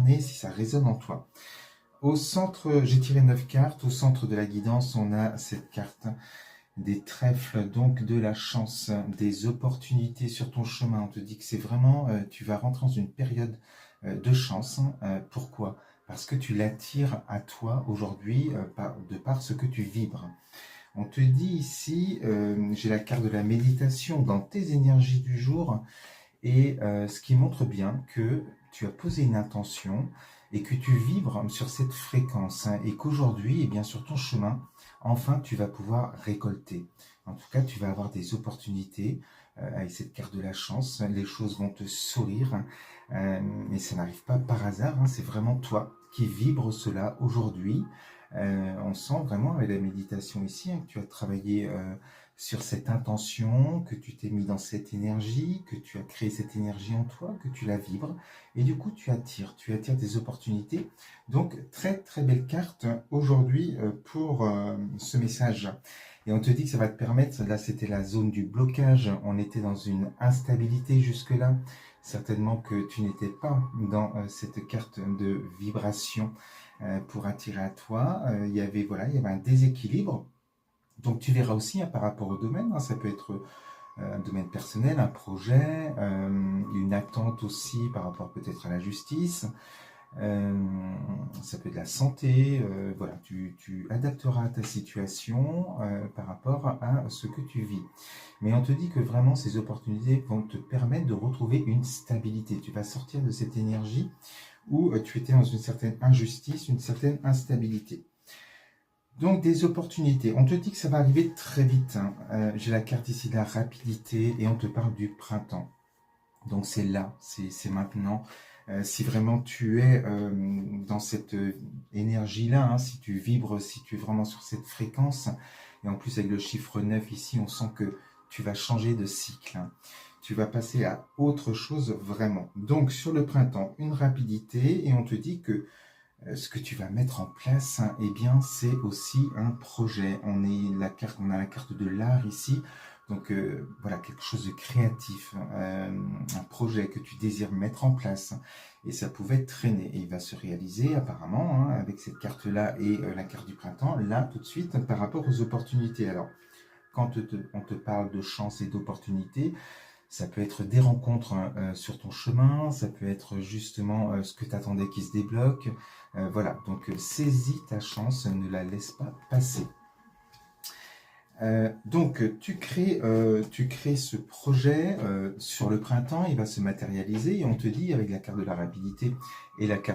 concerné, si ça résonne en toi. Au centre, j'ai tiré 9 cartes. Au centre de la guidance, on a cette carte des trèfles, donc de la chance, des opportunités sur ton chemin. On te dit que c'est vraiment, tu vas rentrer dans une période de chance. Pourquoi? Parce que tu l'attires à toi aujourd'hui de par ce que tu vibres. On te dit ici, j'ai la carte de la méditation dans tes énergies du jour, et ce qui montre bien que tu as posé une intention et que tu vibres sur cette fréquence, hein, et qu'aujourd'hui, eh bien, sur ton chemin, enfin, tu vas pouvoir récolter. En tout cas, tu vas avoir des opportunités avec cette carte de la chance. Les choses vont te sourire, mais ça n'arrive pas par hasard, hein, c'est vraiment toi qui vibre cela aujourd'hui. On sent vraiment avec la méditation ici, hein, que tu as travaillé sur cette intention, que tu t'es mis dans cette énergie, que tu as créé cette énergie en toi, que tu la vibres, et du coup tu attires des opportunités. Donc très très belle carte aujourd'hui pour ce message. Et on te dit que ça va te permettre, là c'était la zone du blocage, on était dans une instabilité jusque-là, certainement que tu n'étais pas dans cette carte de vibration pour attirer à toi. Il y avait un déséquilibre. Donc tu verras aussi, hein, par rapport au domaine, hein, ça peut être un domaine personnel, un projet, une attente aussi par rapport peut-être à la justice, ça peut être la santé, voilà, tu adapteras ta situation par rapport à ce que tu vis. Mais on te dit que vraiment ces opportunités vont te permettre de retrouver une stabilité. Tu vas sortir de cette énergie où tu étais dans une certaine injustice, une certaine instabilité. Donc des opportunités, on te dit que ça va arriver très vite, hein. J'ai la carte ici de la rapidité et on te parle du printemps. Donc c'est là, c'est maintenant. Si vraiment tu es dans cette énergie-là, hein, si tu vibres, si tu es vraiment sur cette fréquence, et en plus avec le chiffre 9 ici, on sent que tu vas changer de cycle, hein. Tu vas passer à autre chose vraiment. Donc sur le printemps, une rapidité, et on te dit que ce que tu vas mettre en place, hein, eh bien, c'est aussi un projet. On a la carte de l'art ici, donc voilà, quelque chose de créatif, un projet que tu désires mettre en place, et ça pouvait traîner, et il va se réaliser apparemment, hein, avec cette carte-là et la carte du printemps, là tout de suite, par rapport aux opportunités. Alors, quand on te parle de chance et d'opportunités, ça peut être des rencontres sur ton chemin, ça peut être justement ce que tu attendais qui se débloque. Voilà, donc saisis ta chance, ne la laisse pas passer. Donc tu crées ce projet sur le printemps, il va se matérialiser, et on te dit avec la carte de la rapidité et la carte